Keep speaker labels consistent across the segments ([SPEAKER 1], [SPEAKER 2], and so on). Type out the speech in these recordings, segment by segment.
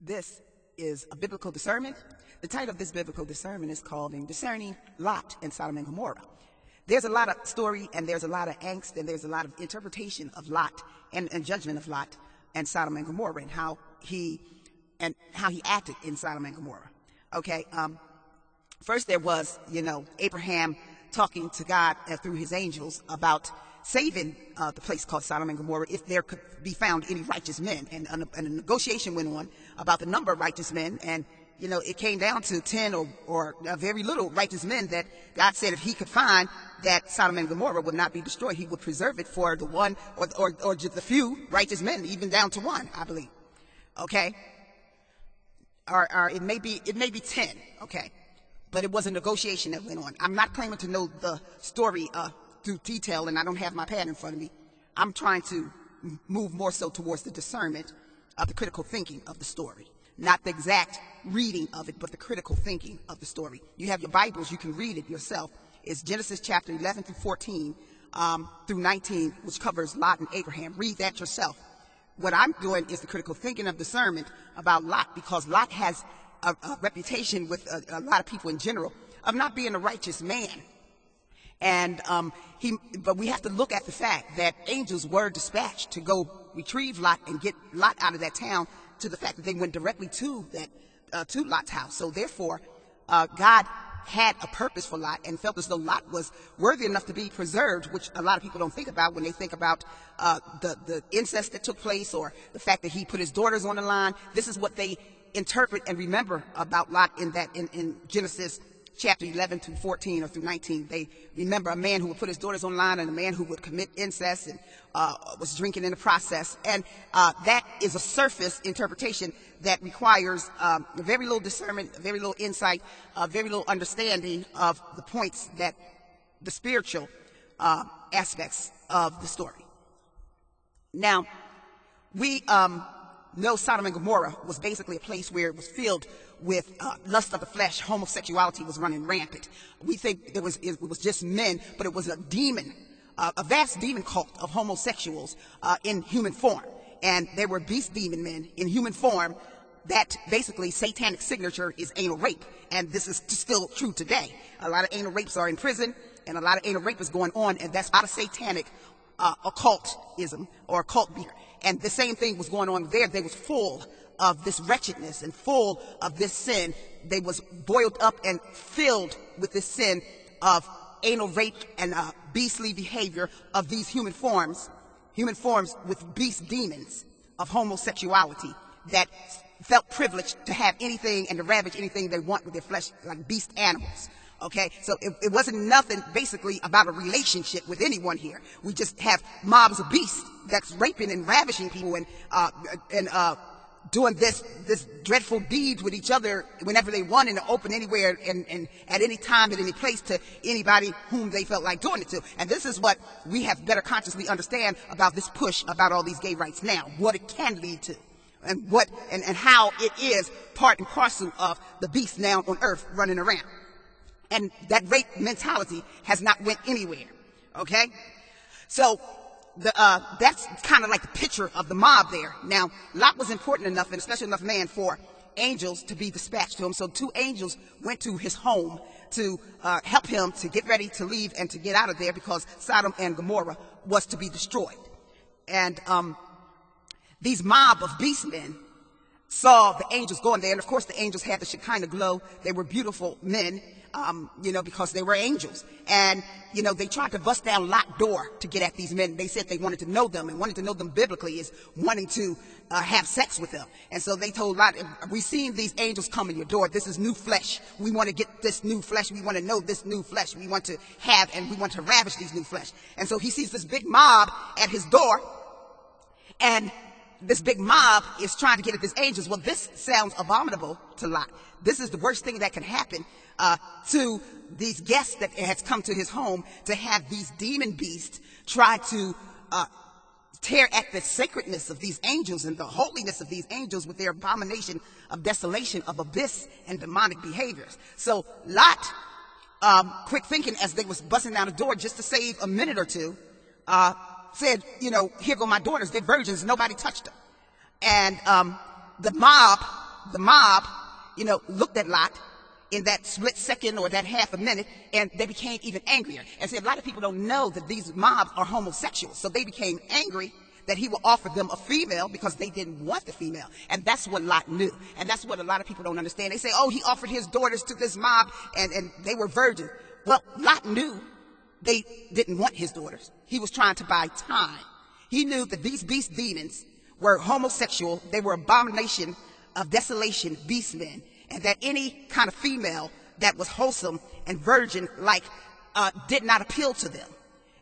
[SPEAKER 1] This is a biblical discernment. The title of this biblical discernment is called Discerning Lot and Sodom and Gomorrah. There's a lot of story and there's a lot of angst and there's a lot of interpretation of Lot and judgment of Lot and Sodom and Gomorrah and how he acted in Sodom and Gomorrah. Okay. First there was, Abraham talking to God through his angels about saving the place called Sodom and Gomorrah if there could be found any righteous men. And a negotiation went on about the number of righteous men. And, it came down to 10 or very little righteous men that God said if he could find that Sodom and Gomorrah would not be destroyed, he would preserve it for the one or just the few righteous men, even down to one, I believe. Okay? Or it may be 10. Okay. But it was a negotiation that went on. I'm not claiming to know the story through detail, and I don't have my pad in front of me. I'm trying to move more so towards the discernment of the critical thinking of the story. Not the exact reading of it, but the critical thinking of the story. You have your Bibles, you can read it yourself. It's Genesis chapter 11 through 14 through 19, which covers Lot and Abraham. Read that yourself. What I'm doing is the critical thinking of discernment about Lot, because Lot has a reputation with a lot of people in general of not being a righteous man. And but we have to look at the fact that angels were dispatched to go retrieve Lot and get Lot out of that town, to the fact that they went directly to to Lot's house. So therefore, God had a purpose for Lot and felt as though Lot was worthy enough to be preserved, which a lot of people don't think about when they think about the incest that took place, or the fact that he put his daughters on the line. This is what they interpret and remember about Lot in Genesis chapter 11 to 14 or through 19. They remember a man who would put his daughters on the line and a man who would commit incest and was drinking in the process. And that is a surface interpretation that requires very little discernment, very little insight, very little understanding of the points that the spiritual aspects of the story. Now, we know Sodom and Gomorrah was basically a place where it was filled with lust of the flesh. Homosexuality was running rampant. We think it was just men, but it was a demon, a vast demon cult of homosexuals in human form. And there were beast demon men in human form. That basically satanic signature is anal rape. And this is still true today. A lot of anal rapes are in prison, and a lot of anal rape is going on, and that's out of satanic occultism or occult behavior. And the same thing was going on there. They was full of this wretchedness and full of this sin. They was boiled up and filled with this sin of anal rape and beastly behavior of these human forms with beast demons of homosexuality that felt privileged to have anything and to ravage anything they want with their flesh, like beast animals. Okay, so it wasn't nothing basically about a relationship with anyone here. We just have mobs of beasts that's raping and ravishing people and doing this dreadful deeds with each other whenever they want, in the open, anywhere, and at any time, at any place, to anybody whom they felt like doing it to. And this is what we have better consciously understand about this push about all these gay rights now, what it can lead to, and how it is part and parcel of the beast now on earth running around. And that rape mentality has not went anywhere. Okay? So that's kind of like the picture of the mob there. Now, Lot was important enough and a special enough man for angels to be dispatched to him. So 2 angels went to his home to help him to get ready to leave and to get out of there, because Sodom and Gomorrah was to be destroyed. And these mob of beast men saw the angels going there. And of course the angels had the Shekinah glow. They were beautiful men. Because they were angels. And, they tried to bust down Lot's door to get at these men. They said they wanted to know them, and wanting to know them biblically is wanting to have sex with them. And so they told Lot, we've seen these angels come in your door. This is new flesh. We want to get this new flesh. We want to know this new flesh. We want to have, and we want to ravish these new flesh. And so he sees this big mob at his door, and this big mob is trying to get at these angels. Well, this sounds abominable to Lot. This is the worst thing that can happen to these guests that has come to his home, to have these demon beasts try to tear at the sacredness of these angels and the holiness of these angels with their abomination of desolation, of abyss and demonic behaviors. So Lot, quick thinking as they was busting down the door just to save a minute or two, said, here go my daughters, they're virgins, nobody touched them. And the mob the mob, looked at Lot in that split second or that half a minute, and they became even angrier. And see, a lot of people don't know that these mobs are homosexuals, so they became angry that he will offer them a female because they didn't want the female. And that's what Lot knew. And that's what a lot of people don't understand. They say, oh, he offered his daughters to this mob and they were virgins. Well, Lot knew they didn't want his daughters. He was trying to buy time. He knew that these beast demons were homosexual. They were abomination of desolation beastmen. And that any kind of female that was wholesome and virgin-like did not appeal to them.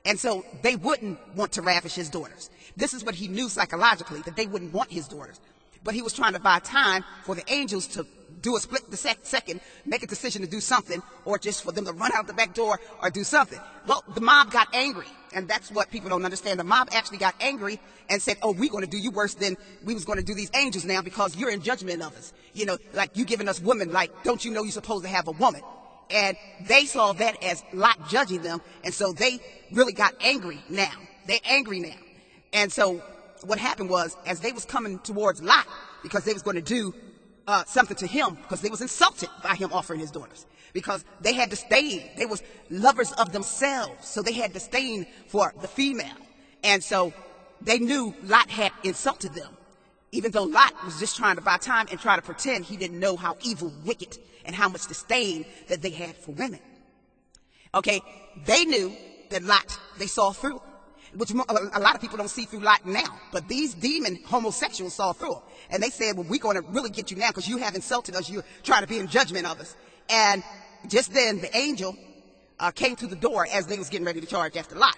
[SPEAKER 1] And so they wouldn't want to ravish his daughters. This is what he knew psychologically, that they wouldn't want his daughters. But he was trying to buy time for the angels to do a split the second, make a decision to do something, or just for them to run out the back door or do something. Well, the mob got angry, and that's what people don't understand. The mob actually got angry and said, oh, we're going to do you worse than we was going to do these angels now because you're in judgment of us. Like you giving us women, like, don't you know you're supposed to have a woman? And they saw that as Lot judging them, and so they really got angry now. They're angry now. And so what happened was, as they was coming towards Lot, because they was going to do something to him, because they was insulted by him offering his daughters, because they had disdain. They was lovers of themselves, so they had disdain for the female. And so they knew Lot had insulted them, even though Lot was just trying to buy time and try to pretend he didn't know how evil, wicked, and how much disdain that they had for women. Okay, they knew that Lot, they saw through, which a lot of people don't see through Lot now. But these demon homosexuals saw through him. And they said, well, we're going to really get you now because you have insulted us. You're trying to be in judgment of us. And just then the angel came to the door as they was getting ready to charge after Lot.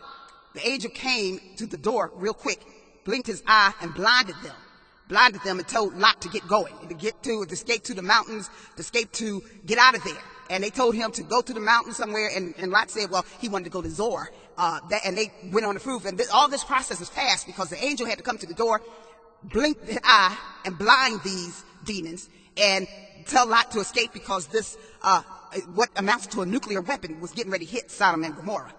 [SPEAKER 1] The angel came to the door real quick, blinked his eye, and blinded them and told Lot to get going, to escape to the mountains, to get out of there. And they told him to go to the mountain somewhere, and Lot said, well, he wanted to go to Zoar. And they went on the roof, and all this process was fast because the angel had to come to the door, blink his eye, and blind these demons, and tell Lot to escape because this, what amounts to a nuclear weapon was getting ready to hit Sodom and Gomorrah.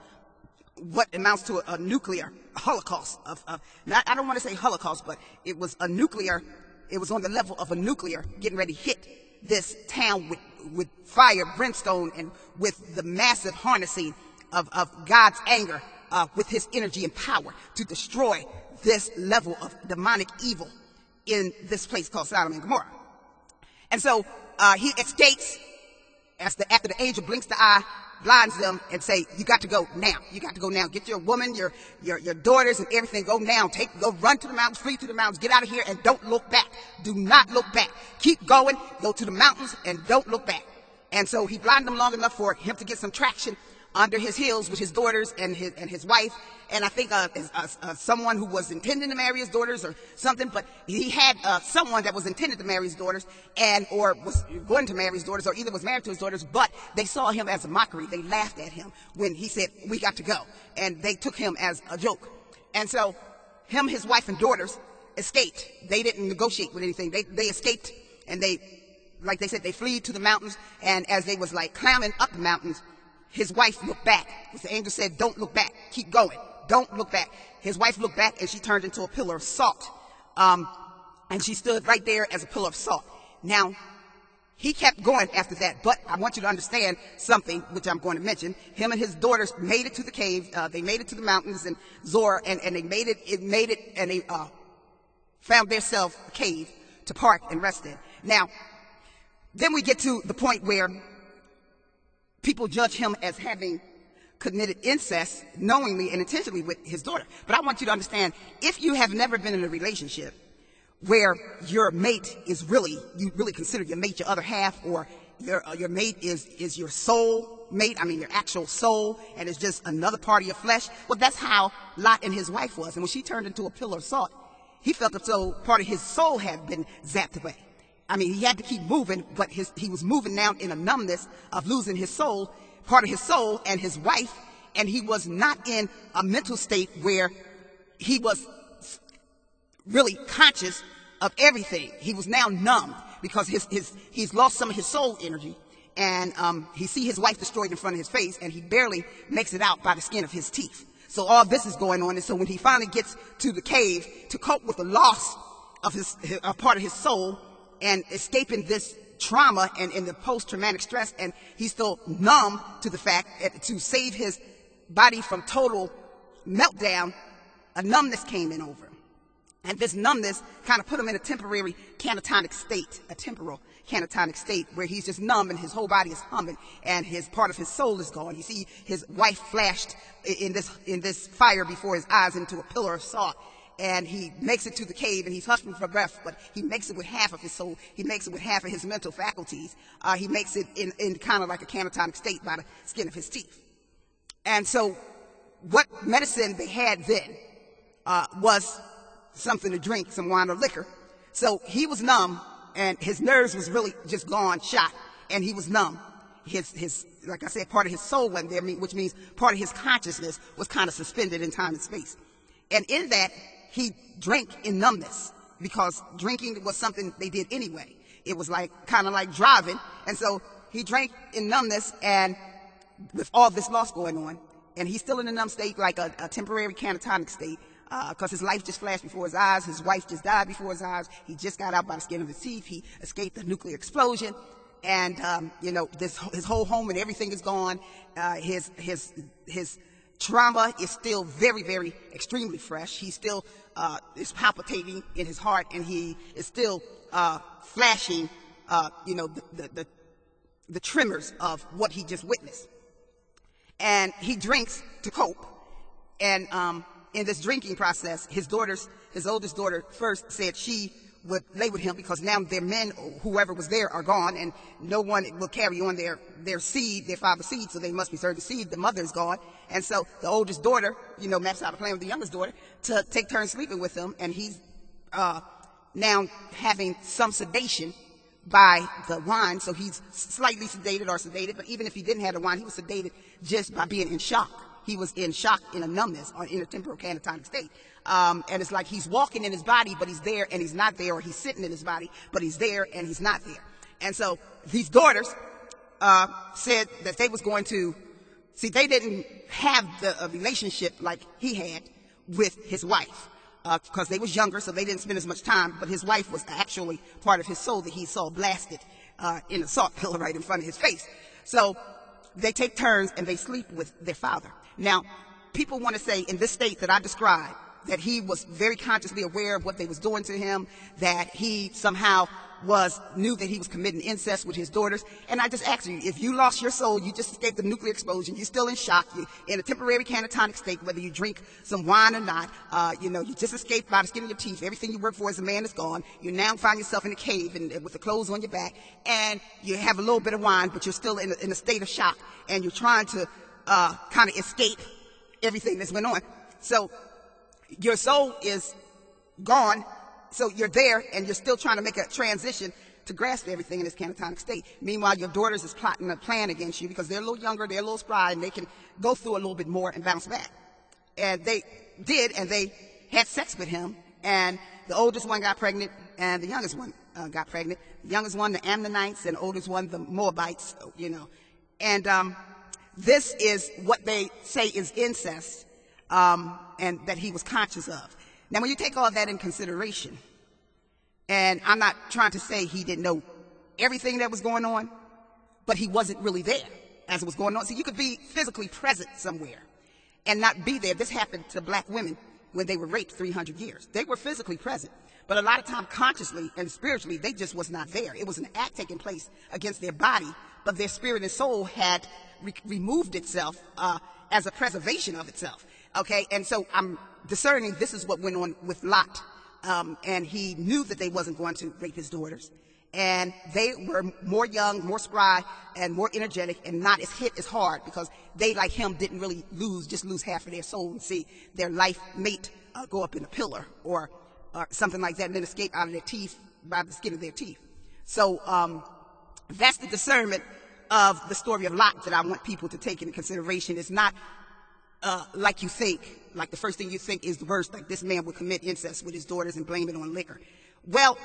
[SPEAKER 1] What amounts to a nuclear holocaust I don't want to say holocaust, but it was on the level of a nuclear getting ready to hit this town with fire, brimstone, and with the massive harnessing of God's anger, with his energy and power to destroy this level of demonic evil in this place called Sodom and Gomorrah. And so he escapes after the angel blinks the eye, blinds them, and say, you got to go now. You got to go now. Get your woman, your daughters, and everything. Go now. Go run to the mountains, flee to the mountains, get out of here, and don't look back. Do not look back. Keep going. Go to the mountains and don't look back. And so he blinded them long enough for him to get some traction under his heels with his daughters and his wife, and I think someone who was intending to marry his daughters or something, but he had someone that was intended to marry his daughters or was going to marry his daughters, or either was married to his daughters, but they saw him as a mockery. They laughed at him when he said, we got to go, and they took him as a joke. And so him, his wife, and daughters escaped. They didn't negotiate with anything. They escaped, and like they said, they fled to the mountains, and as they was like climbing up the mountains, his wife looked back. The angel said, don't look back. Keep going. Don't look back. His wife looked back, and she turned into a pillar of salt. And she stood right there as a pillar of salt. Now, he kept going after that, but I want you to understand something, which I'm going to mention. Him and his daughters made it to the cave. They made it to the mountains and Zoar, and they made it, and they found themselves a cave to park and rest in. Now, then we get to the point where people judge him as having committed incest knowingly and intentionally with his daughter. But I want you to understand, if you have never been in a relationship where your mate is you really consider your mate your other half, or your mate is your soul mate, your actual soul, and it's just another part of your flesh, well, that's how Lot and his wife was. And when she turned into a pillar of salt, he felt as though part of his soul had been zapped away. He had to keep moving, but he was moving now in a numbness of losing his soul, part of his soul, and his wife, and he was not in a mental state where he was really conscious of everything. He was now numb because he's lost some of his soul energy, and he see his wife destroyed in front of his face, and he barely makes it out by the skin of his teeth. So all this is going on, and so when he finally gets to the cave to cope with the loss of a part of his soul, and escaping this trauma and in the post-traumatic stress, and he's still numb to the fact that to save his body from total meltdown, a numbness came in over him. And this numbness kind of put him in a temporary catatonic state, a temporal catatonic state, where he's just numb and his whole body is humming and his part of his soul is gone. You see his wife flashed in this fire before his eyes into a pillar of salt. And he makes it to the cave, and he's hustling for breath, but he makes it with half of his soul. He makes it with half of his mental faculties. He makes it in kind of like a catatonic state by the skin of his teeth. And so what medicine they had then was something to drink, some wine or liquor. So he was numb, and his nerves was really just gone, shot, and he was numb. His like I said, part of his soul wasn't there, which means part of his consciousness was kind of suspended in time and space. And in that, he drank in numbness, because drinking was something they did anyway. It was like kind of like driving. And so he drank in numbness, and with all this loss going on, and he's still in a numb state, like a temporary catatonic state, because his life just flashed before his eyes. His wife just died before his eyes. He just got out by the skin of his teeth. He escaped the nuclear explosion. And, his whole home and everything is gone. His trauma is still very, very extremely fresh. He still is palpitating in his heart, and he is still flashing, the tremors of what he just witnessed. And he drinks to cope. And in this drinking process, his oldest daughter first said she would lay with him, because now their men, whoever was there, are gone, and no one will carry on their seed, their father's seed, so they must be served the seed. The mother's gone. And so the oldest daughter, maps out a plan with the youngest daughter to take turns sleeping with him, and he's now having some sedation by the wine, so he's slightly sedated, but even if he didn't have the wine, he was sedated just by being in shock. He was in shock, in a numbness, or in a temporal catatonic state. And it's like he's walking in his body, but he's there and he's not there, or he's sitting in his body, but he's there and he's not there. And so these daughters said that they was going to, they didn't have the relationship like he had with his wife, because they was younger, so they didn't spend as much time, but his wife was actually part of his soul that he saw blasted in a salt pillar right in front of his face. So they take turns and they sleep with their father. Now, people want to say in this state that I described, that he was very consciously aware of what they was doing to him, that he somehow knew that he was committing incest with his daughters. And I just ask you, if you lost your soul, you just escaped the nuclear explosion, you're still in shock, you're in a temporary catatonic state, whether you drink some wine or not, you just escaped by the skin of your teeth, everything you worked for as a man is gone, you now find yourself in a cave and with the clothes on your back, and you have a little bit of wine, but you're still in a state of shock, and you're trying to kind of escape everything that's went on. So your soul is gone, so you're there, and you're still trying to make a transition to grasp everything in this catatonic state. Meanwhile, your daughters is plotting a plan against you, because they're a little younger, they're a little spry, and they can go through a little bit more and bounce back. And they did, and they had sex with him, and the oldest one got pregnant, and the youngest one got pregnant. The youngest one, the Ammonites, and the oldest one, the Moabites, And this is what they say is incest, and that he was conscious of. Now, when you take all that in consideration, and I'm not trying to say he didn't know everything that was going on, but he wasn't really there as it was going on. So you could be physically present somewhere and not be there. This happened to black women when they were raped 300 years. They were physically present, but a lot of time consciously and spiritually, they just was not there. It was an act taking place against their body, but their spirit and soul had removed itself as a preservation of itself. Okay, and so I'm discerning this is what went on with Lot. And he knew that they wasn't going to rape his daughters. And they were more young, more spry, and more energetic, and not as hit as hard, because they, like him, didn't really lose half of their soul and see their life mate go up in a pillar or something like that, and then escape out of their teeth by the skin of their teeth. So that's the discernment of the story of Lot that I want people to take into consideration. It's not like you think, like the first thing you think is the worst, like this man would commit incest with his daughters and blame it on liquor. Well,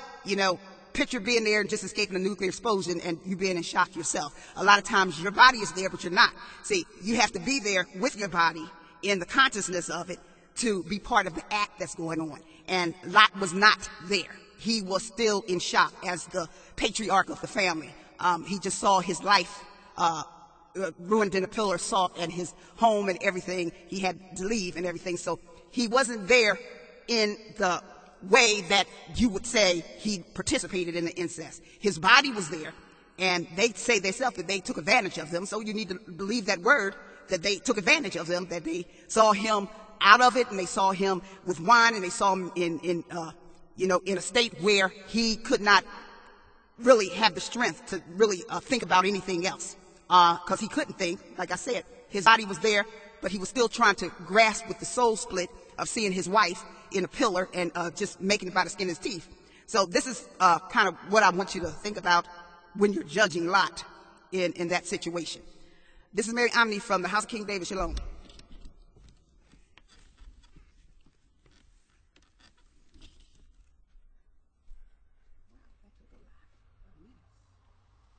[SPEAKER 1] picture being there and just escaping a nuclear explosion and you being in shock yourself. A lot of times your body is there, but you're not. See, you have to be there with your body in the consciousness of it to be part of the act that's going on. And Lot was not there. he was still in shock as the patriarch of the family. He just saw his life ruined in a pillar of salt, and his home and everything. He had to leave and everything. So he wasn't there in the way that you would say he participated in the incest. His body was there, and they say themselves that they took advantage of them. So you need to believe that word, that they took advantage of them, that they saw him out of it, and they saw him with wine, and they saw him in a state where he could not really have the strength to really think about anything else, because he couldn't think. Like I said, his body was there, but he was still trying to grasp with the soul split of seeing his wife in a pillar and just making it by the skin of his teeth. So this is kind of what I want you to think about when you're judging Lot in that situation. This is Mary Omni from the House of King David. Shalom.